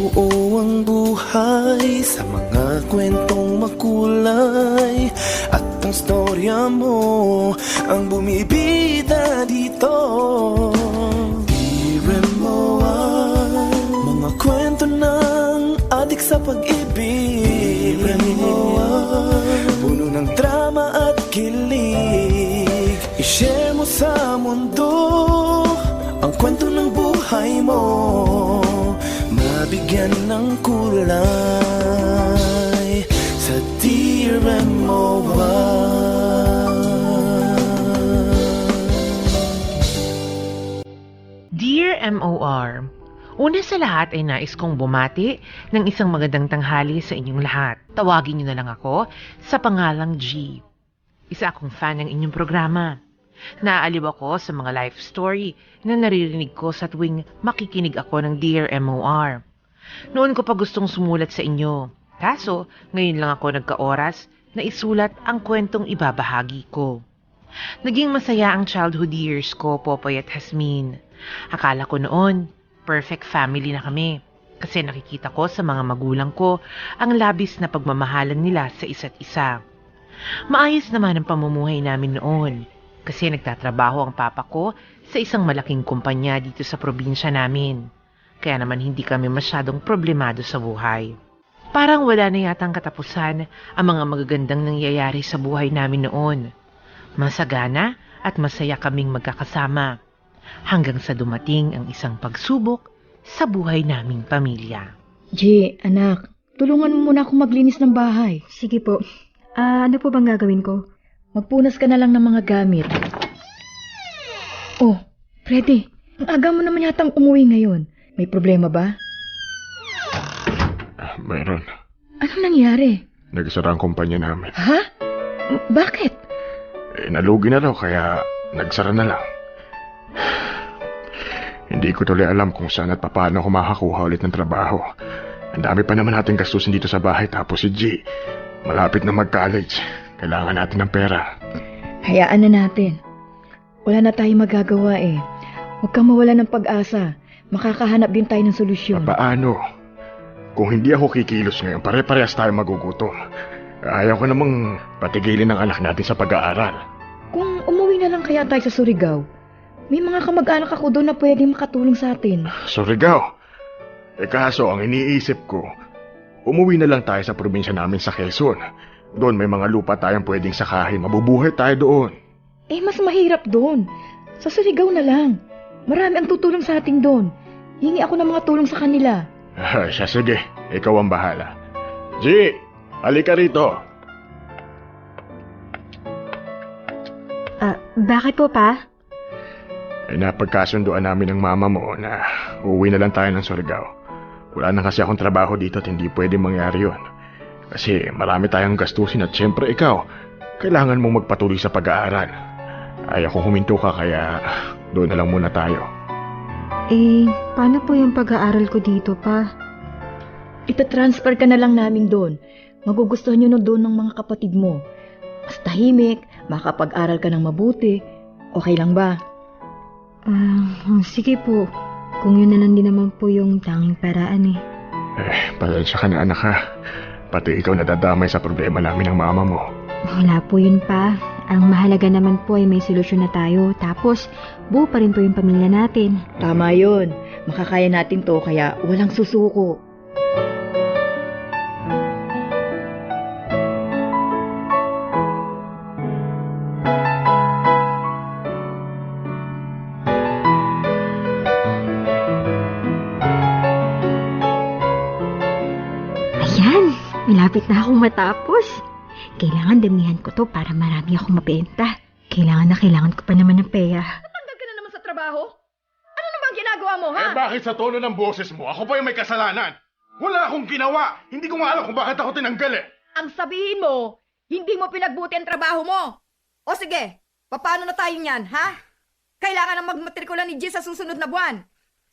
Buo ang buhay sa mga kwentong makulay, at ang storya mo ang bumibida dito. Dear mga kwento ng adik sa pag-ibig. Puno ng drama at kilig. I-share mo sa mundo ang kwento ng buhay mo, mabigyan ng kulay sa Dear MOR. Dear MOR, una sa lahat ay nais kong bumati ng isang magandang tanghali sa inyong lahat. Tawagin niyo na lang ako sa pangalang G. Isa akong fan ng inyong programa. Naaaliw ako sa mga life story na naririnig ko sa tuwing makikinig ako ng Dear MOR. Noon ko pa gustong sumulat sa inyo. Kaso, ngayon lang ako nagka-oras na isulat ang kwentong ibabahagi ko. Naging masaya ang childhood years ko, Popoy at Hasmin. Akala ko noon, perfect family na kami. Kasi nakikita ko sa mga magulang ko ang labis na pagmamahalan nila sa isa't isa. Maayos naman ang pamumuhay namin noon. Kasi nagtatrabaho ang papa ko sa isang malaking kumpanya dito sa probinsya namin. Kaya naman hindi kami masyadong problemado sa buhay. Parang wala na yatang katapusan ang mga magagandang nangyayari sa buhay namin noon. Masagana at masaya kaming magkakasama. Hanggang sa dumating ang isang pagsubok sa buhay naming pamilya. G, anak, tulungan mo muna akong maglinis ng bahay. Sige po. Ano po bang gagawin ko? Magpunas ka na lang ng mga gamit. Oh, Freddy, ang aga mo naman yatang umuwi ngayon. May problema ba? Mayroon. Anong nangyari? Nagsara ang kumpanya namin. Ha? Bakit? Nalugi na raw kaya nagsara na lang. Hindi ko tuloy alam kung saan at paano ako makakuha ulit ng trabaho. Ang dami pa naman natin gastusin dito sa bahay, tapos si G, malapit na mag-college. Kailangan natin ng pera. Hayaan na natin. Wala na tayong magagawa eh. Huwag kang mawala ng pag-asa. Makakahanap din tayo ng solusyon. Paano? Kung hindi ako kikilos ngayon, pare-parehas tayo magugutom. Ayaw ko namang patigilin ang anak natin sa pag-aaral. Kung umuwi na lang kaya tayo sa Surigao, may mga kamag-anak ako doon na pwedeng makatulong sa atin. Surigao? Kaso ang iniisip ko, umuwi na lang tayo sa probinsya namin sa Quezon. Doon may mga lupa tayong pwedeng sakahin. Mabubuhay tayo doon. Mas mahirap doon. Sa Surigao na lang. Marami ang tutulong sa ating doon. Hingi ako ng mga tulong sa kanila. Siya, sige. Ikaw ang bahala. G, halika rito. Bakit po, pa? Napagkasunduan namin ng mama mo na uuwi na lang tayo ng Surigao. Wala na kasi akong trabaho dito at hindi pwede mangyari yun. Kasi marami tayong gastusin at syempre ikaw, kailangan mong magpatuloy sa pag-aaral. Ayaw kong huminto ka kaya doon na lang muna tayo. Paano po yung pag-aaral ko dito, pa? Ita-transfer ka na lang namin doon. Magugustuhan nyo doon ng mga kapatid mo. Mas tahimik, makapag-aral ka ng mabuti. Okay lang ba? Sige po. Kung yun na lang din naman po yung tanging paraan eh. Pasensya ka na, anak ha. Pati ikaw nadadamay sa problema namin ng mama mo. Wala po yun, pa. Ang mahalaga naman po ay may solusyon na tayo. Tapos, buo pa rin po yung pamilya natin. Tama yun. Makakaya natin to kaya walang susuko. Ayan, malapit na akong matapos. Kailangan damihan ko to para marami akong mabenta. Kailangan ko pa naman ng pera. Natanggal ka na naman sa trabaho? Ano naman ginagawa mo, ha? Bakit sa tono ng boses mo, ako pa yung may kasalanan? Wala akong ginawa. Hindi ko nga alam kung bakit ako tinanggal eh. Ang sabihin mo, hindi mo pinagbuti ang trabaho mo. O sige, paano na tayo niyan, ha? Kailangan na magmatrikula ni G sa susunod na buwan.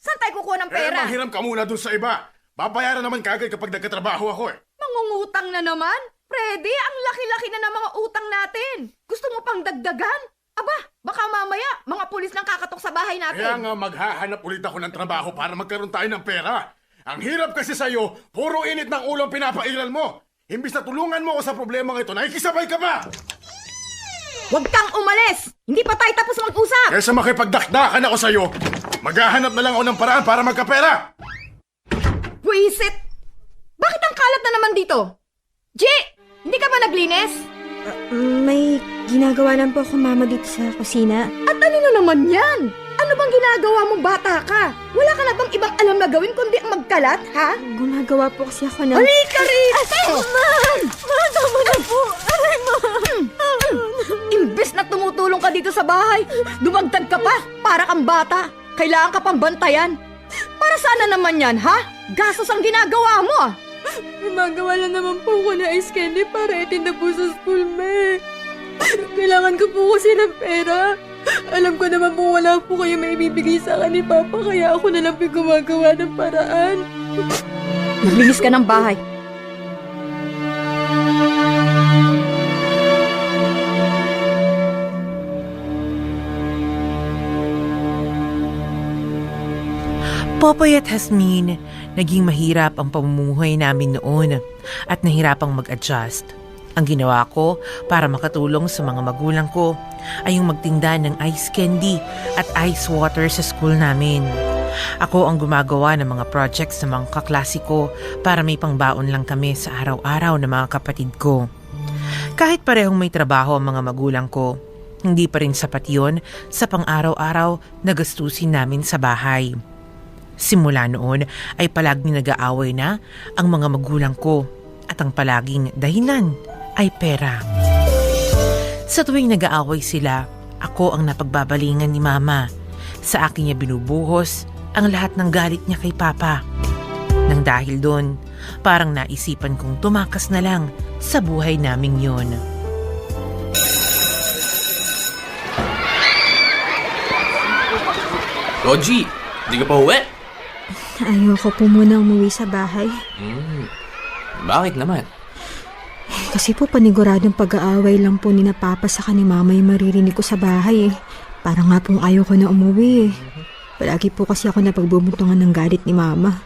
Saan tayo kukuha ng pera? Manghiram ka muna dun sa iba. Babayaran naman kagad kapag nagkatrabaho ako eh. Mangungutang na naman? Freddy, ang laki-laki na ng mga utang natin. Gusto mo pang dagdagan? Aba, baka mamaya, mga pulis nang kakatok sa bahay natin. Kaya nga maghahanap ulit ako ng trabaho para magkaroon tayo ng pera. Ang hirap kasi sa'yo, puro init ng ulo ang pinapairal mo. Imbis na tulungan mo ako sa problemang ito, nakikisabay ka pa! Huwag kang umalis! Hindi pa tayo tapos mag-usap! Kaysa makipagdakdakan ako sa'yo, maghahanap na lang ako ng paraan para magkapera! Buisit! Bakit ang kalat na naman dito? G! Hindi ka ba naglinis? May ginagawa lang po ako, Mama, dito sa kusina. At ano na naman yan? Ano bang ginagawa mo, bata ka? Wala ka na bang ibang alam na gawin kundi ang magkalat, ha? Gumagawa po kasi ako ng... Halika rito! Tama na po! Aray, Ma! Imbes na tumutulong ka dito sa bahay, dumagdag ka pa, para kang bata. Kailangan ka pang bantayan. Para sana naman yan, ha? Gastos ang ginagawa mo, ah. Gumagawa lang naman po ko na ice candy para itinda po sa school, me. Kailangan ko po kasi ng pera. Alam ko naman po wala po kayo maibibigay sa akin ni Papa, kaya ako na lang po gumagawa ng paraan. Maglinis ka ng bahay. Popoy at Hasmin, naging mahirap ang pamumuhay namin noon at nahirapang mag-adjust. Ang ginawa ko para makatulong sa mga magulang ko ay yung magtinda ng ice candy at ice water sa school namin. Ako ang gumagawa ng mga projects sa mga kaklase ko para may pangbaon lang kami sa araw-araw ng mga kapatid ko. Kahit parehong may trabaho ang mga magulang ko, hindi pa rin sapat yun sa pang-araw-araw na gastusin namin sa bahay. Simula noon ay palaging nag-aaway na ang mga magulang ko at ang palaging dahilan ay pera. Sa tuwing nag-aaway sila, ako ang napagbabalingan ni Mama. Sa akin niya binubuhos ang lahat ng galit niya kay Papa. Nang dahil doon, parang naisipan kong tumakas na lang sa buhay naming yun. Roji, hindi ka pa uwi? Ayoko po muna umuwi sa bahay. Bakit naman? Kasi po paniguradong pag-aaway lang po ni na Papa sa ni Mama yung maririnig ko sa bahay. Parang nga pong ayaw ko na umuwi. Palagi po kasi ako napagbubuntungan ng galit ni Mama.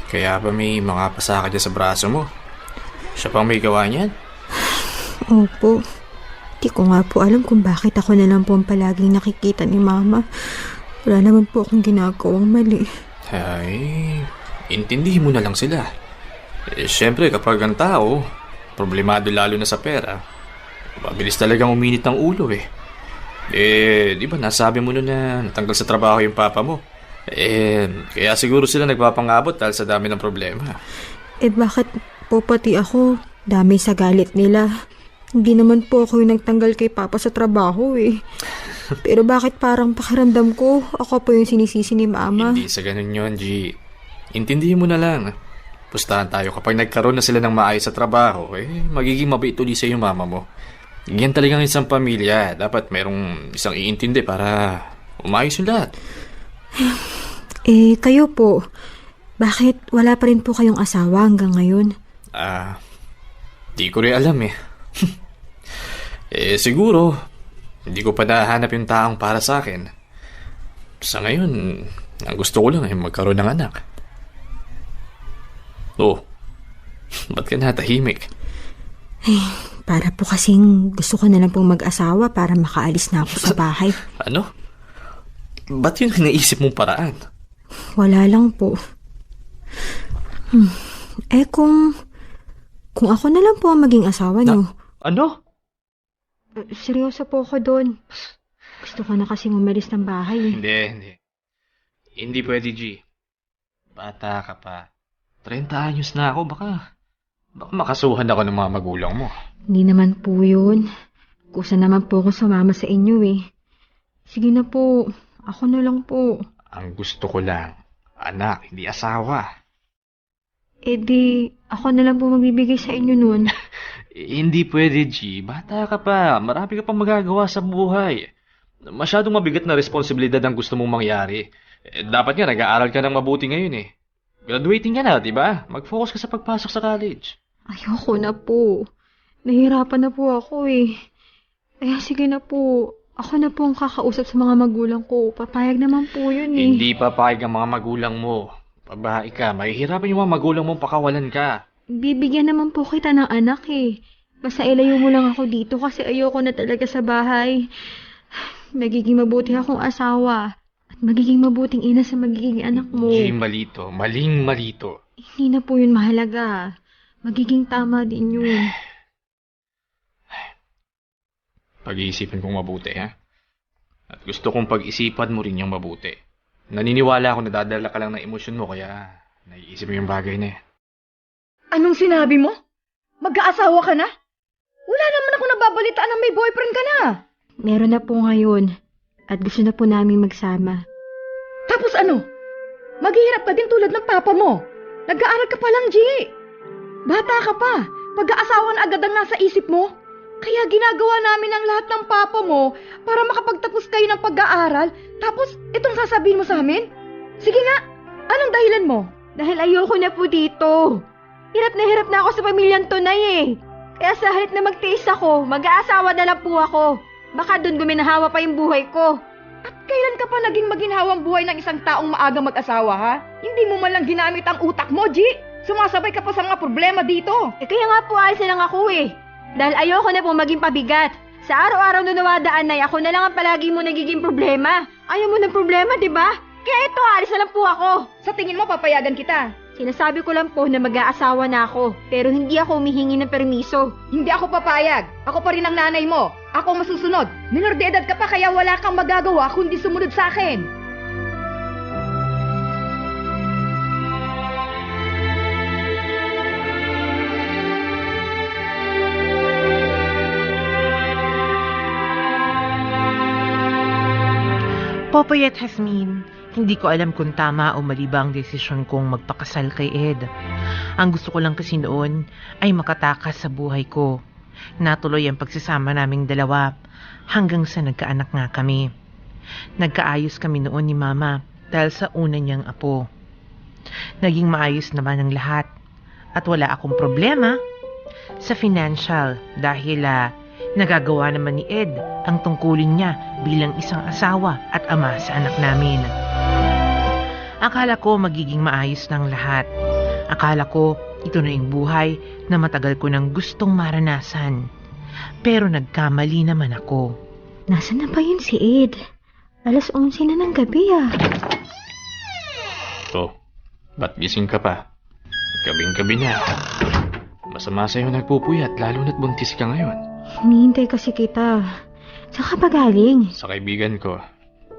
Kaya ba may mga pasaka dyan sa braso mo? Siya pang may gawa niyan? Opo. Di ko nga po alam kung bakit ako na lang po ang palaging nakikita ni Mama. Wala naman po akong ginagawang mali. Ay, intindihin mo na lang sila. Siyempre kapag ang tao, problemado lalo na sa pera, mabilis talagang uminit ng ulo eh. Di ba nasabi mo nun na natanggal sa trabaho yung papa mo? Kaya siguro sila nagpapangabot dahil sa dami ng problema. Bakit po pati ako dami sa galit nila? Hindi naman po ako yung nagtanggal kay Papa sa trabaho eh. Pero bakit parang pakiramdam ko, ako po yung sinisisi ni Mama? Hindi sa ganun yun, G. Intindihin mo na lang. Pustahan tayo kapag nagkaroon na sila ng maayos sa trabaho, magiging mabait ulit sa yung mama mo. Yan talagang isang pamilya. Dapat merong isang iintindi para umayos yung lahat. Kayo po, bakit wala pa rin po kayong asawa hanggang ngayon? Di ko rin alam eh. Siguro, hindi ko pa nahanap yung taong para sa akin. Sa ngayon, ang gusto ko lang ay magkaroon ng anak. Ba't ka natahimik? Para po kasing gusto ko na lang pong mag-asawa para makaalis na ako sa bahay. Ano? Ba't yun ang naisip mong paraan? Wala lang po. Kung ako na lang po ang maging asawa niyo. Ano? Seryoso po ako doon. Gusto ko na kasing umalis ng bahay. Hindi. Hindi pwede, G. Bata ka pa. 30 anyos na ako. Baka makasuhan ako ng mga magulang mo. Hindi naman po yun. Kusa naman po ako sumama sa inyo eh. Sige na po. Ako na lang po. Ang gusto ko lang, anak, hindi asawa. Di, ako na lang po magbibigay sa inyo nun. Hindi pwede, G. Bata ka pa. Marami ka pang magagawa sa buhay. Masyadong mabigat na responsibilidad ang gusto mong mangyari. Dapat nga, nag-aaral ka ng mabuti ngayon eh. Graduating ka na, di ba? Mag-focus ka sa pagpasok sa college. Ayoko na po. Nahihirapan na po ako eh. Kaya sige na po. Ako na po ang kakausap sa mga magulang ko. Papayag naman po yun eh. Hindi papayag ang mga magulang mo. Babae ka, mahihirapan yung mga magulang mo pakawalan ka. Bibigyan naman po kita ng anak eh. Basta ilayo mo lang ako dito kasi ayoko na talaga sa bahay. Magiging mabuti akong asawa. At magiging mabuting ina sa magiging anak mo. Hindi malito, maling malito. Hindi na po yun mahalaga. Magiging tama din yun. Pag-iisipin kong mabuti, ha? At gusto kong pag-isipan mo rin yung mabuti. Naniniwala ako na dadala ka lang ng emosyon mo, kaya naiisip mo yung bagay na yan. Anong sinabi mo? Mag-aasawa ka na? Wala naman ako nababalitaan na may boyfriend ka na. Meron na po ngayon. At gusto na po namin magsama. Tapos ano? Maghihirap ka din tulad ng papa mo. Nag-aaral ka pa lang, G. Bata ka pa. Pag-aasawa na agad ang nasa isip mo. Kaya ginagawa namin ang lahat ng papa mo para makapagtapos kayo ng pag-aaral. Tapos, itong sasabihin mo sa amin? Sige nga, anong dahilan mo? Dahil ayoko na po dito. Hirap na ako sa pamilyang tunay eh. Kaya sa halip na magtiis ako, mag-aasawa na lang po ako. Baka doon guminahawa pa yung buhay ko. At kailan ka pa naging maginhawang buhay ng isang taong maaga mag-asawa, ha? Hindi mo man lang ginamit ang utak mo, G. Sumasabay ka pa sa mga problema dito. Kaya nga po alis na lang ako eh. Dahil ayoko na po maging pabigat. Sa araw-araw na nawadaan na ako na lang ang palagi mo nagiging problema. Ayaw mo ng problema, di ba? Kaya ito, alis na lang po ako. Sa tingin mo, papayagan kita. Sinasabi ko lang po na mag-aasawa na ako, pero hindi ako humihingi ng permiso. Hindi ako papayag. Ako pa rin ang nanay mo. Ako masusunod. Minor de edad ka pa kaya wala kang magagawa kundi sumunod sa akin. Popoy at Jasmine, hindi ko alam kung tama o mali ba ang desisyon kong magpakasal kay Ed. Ang gusto ko lang kasi noon ay makatakas sa buhay ko. Natuloy ang pagsasama naming dalawa hanggang sa nagkaanak nga kami. Nagkaayos kami noon ni Mama dahil sa una niyang apo. Naging maayos naman ang lahat at wala akong problema sa financial dahil nagagawa naman ni Ed ang tungkulin niya bilang isang asawa at ama sa anak namin. Akala ko magiging maayos ng lahat. Akala ko ito na yung buhay na matagal ko nang gustong maranasan. Pero nagkamali naman ako. Nasaan na ba yun si Ed? 11:11 na ng gabi ah. So, ba't gising ka pa? Gabing-gabi na. Masama sa'yo nagpupuyat, lalo na't buntis ka ngayon. Hinihintay kasi kita. Saan ka ba galing? Sa kaibigan ko,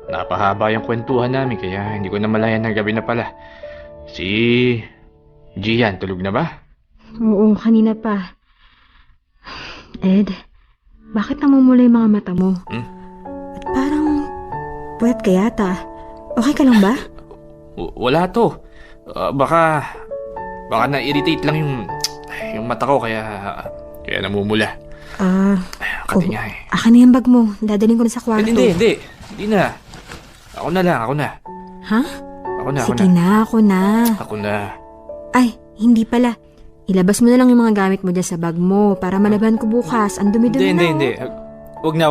napahaba yung kwentuhan namin kaya hindi ko na malayan ng gabi na pala. Si Gian, tulog na ba? Oo, kanina pa. Ed, bakit namumula yung mga mata mo? At parang puyat ka yata. Okay ka lang ba? Wala to. Baka na-irritate lang yung mata ko kaya namumula. Kati nga eh. Akin na yung bag mo. Dadaling ko na sa kwarto. Hindi na. Ako na. Ha? Sige na, ako na. Ako na. Ay, hindi pala. Ilabas mo na lang yung mga gamit mo dyan sa bag mo para malaban ko bukas. Ang dumi-dumi na. Hindi. Wag na.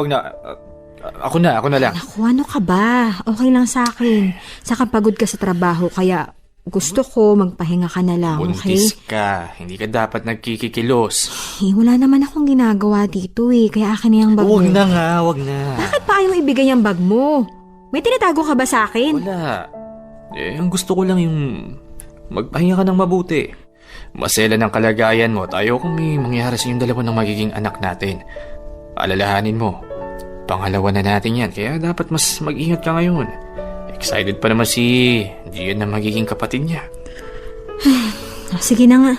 Ako na lang. Naku, ano ka ba? Okay lang sa akin. Saka pagod ka sa trabaho, kaya gusto ko magpahinga ka na lang, okay? Buntis ka. Hindi ka dapat nagkikikilos. Wala naman akong ginagawa dito eh, kaya akin na yung bag mo. Wag na. Bakit pa ayaw ibigay yung bag mo? May tinatago ka ba sa akin? Wala. Ang gusto ko lang yung magpahinga ka ng mabuti. Masela ng kalagayan mo at ayaw kung may mangyari sa yung dalawa ng magiging anak natin. Alalahanin mo, pangalawa na natin yan, kaya dapat mas mag-ingat ka ngayon. Excited pa naman si Gian na magiging kapatid niya. Sige na nga.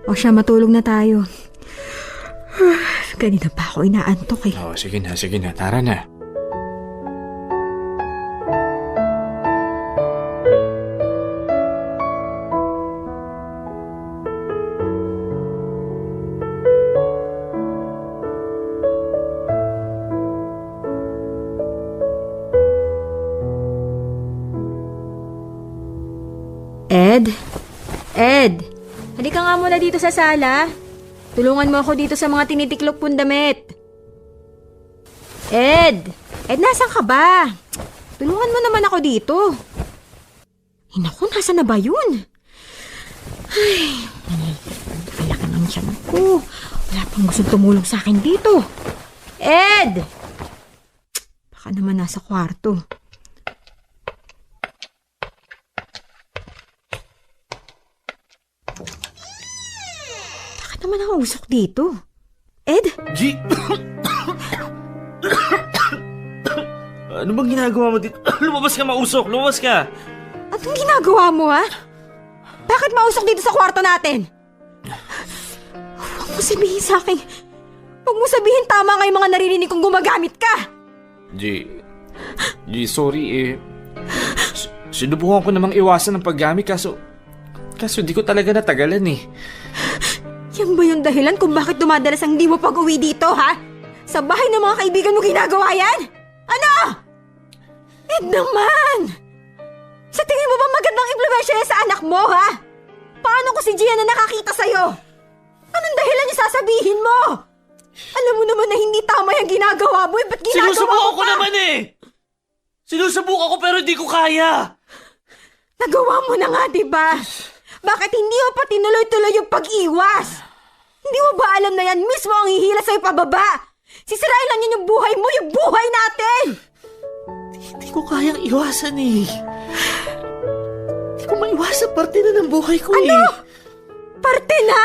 O siya, matulog na tayo. Kanina pa ako inaantok eh. Sige na. Tara na. Ed, halika nga muna dito sa sala. Tulungan mo ako dito sa mga tinitiklop kong damit. Ed! Ed, nasan ka ba? Tulungan mo naman ako dito. Ay, naku, nasa na ba yun? Ay, alaki ng tiyan ko. Wala pang gusto tumulong sa akin dito. Ed! Baka naman nasa kwarto. Bakit naman ang usok dito? Ed? G! Ano bang ginagawa mo dito? Lumabas ka, mausok! Lumabas ka! Anong ginagawa mo, ha? Bakit mausok dito sa kwarto natin? Huwag mo sabihin sa akin. Huwag mo sabihin tama nga yung mga naririnig kong gumagamit ka. G, sorry sinubukan ko namang iwasan ng paggamit kaso di ko talaga natagalan eh. Yan ba yung dahilan kung bakit dumadalas ang hindi mo pag-uwi dito, ha? Sa bahay ng mga kaibigan mo ginagawa yan? Ano? Ed naman! Sa tingin mo ba magandang impluwensya yan sa anak mo, ha? Paano ko si Gian na nakakita sa'yo? Anong dahilan yung sasabihin mo? Alam mo naman na hindi tama yung ginagawa mo, ba't ginagawa mo Sinusubukan ko pa? naman eh! Sinusubukan ko pero di ko kaya! Nagawa mo na nga, diba? Bakit hindi mo pa tinuloy-tuloy yung pag-iwas? Hindi mo ba alam na yan mismo ang hihila sa'yo pababa? Sisirain lang yun yung buhay mo, yung buhay natin! Hindi ko kayang iwasan eh. Hindi ko maiwasan, parte na ng buhay ko eh. Parte na!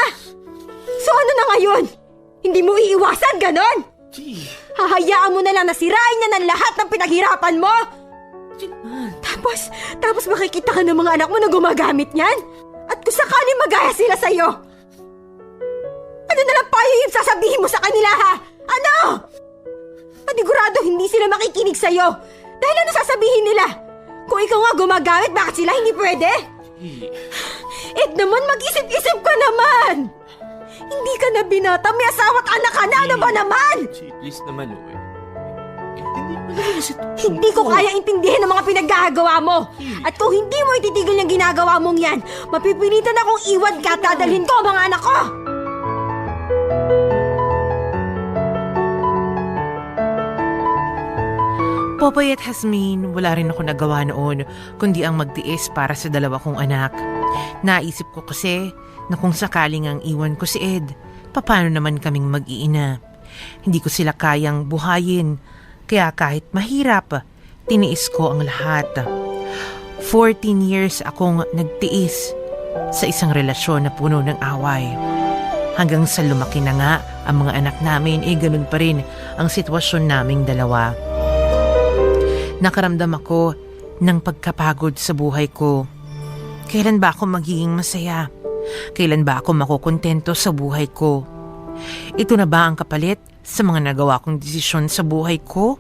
So ano na ngayon? Hindi mo iiwasan, ganon? G, Hahayaan mo na lang na sirain niya ng lahat ng pinaghirapan mo? Tapos makikita ka ng mga anak mo na gumagamit niyan? At kung sakali magaya sila sa'yo, ano na lang payo yung sasabihin mo sa kanila, ha? Ano? Panigurado hindi sila makikinig sa'yo. Dahil ano sasabihin nila? Kung ikaw nga gumagamit, bakit sila hindi pwede? Ed naman, mag-isip-isip ka naman! Hindi ka na binata, may asawa at anak ka na, ano ba naman? G, please naman hindi mo naman yung sitwasyon Hindi ko kaya intindihin ang mga pinaggagawa mo. At kung hindi mo ititigil yung ginagawa mong yan, mapipilitan akong iwan ka at dadalhin ko ang mga anak ko! Popoy at Hasmin, wala rin ako nagawa noon kundi ang magtiis para sa dalawa kong anak. Naisip ko kasi na kung sakaling ang iwan ko si Ed, paano naman kaming mag-iina? Hindi ko sila kayang buhayin, kaya kahit mahirap, tiniis ko ang lahat. 14 years akong nagtiis sa isang relasyon na puno ng away. Hanggang sa lumaki na nga ang mga anak namin, ganun pa rin ang sitwasyon naming dalawa. Nakaramdam ako ng pagkapagod sa buhay ko. Kailan ba ako magiging masaya? Kailan ba ako makukontento sa buhay ko? Ito na ba ang kapalit sa mga nagawa kong desisyon sa buhay ko?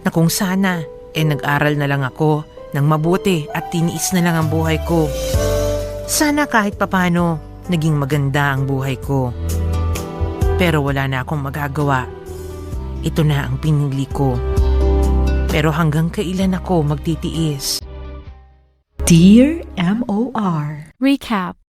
Na kung sana, nag-aral na lang ako ng mabuti at tiniis na lang ang buhay ko. Sana kahit papano, naging maganda ang buhay ko. Pero wala na akong magagawa. Ito na ang pinili ko. Pero hanggang kailan ako magtitiis? Dear M.O.R. Recap.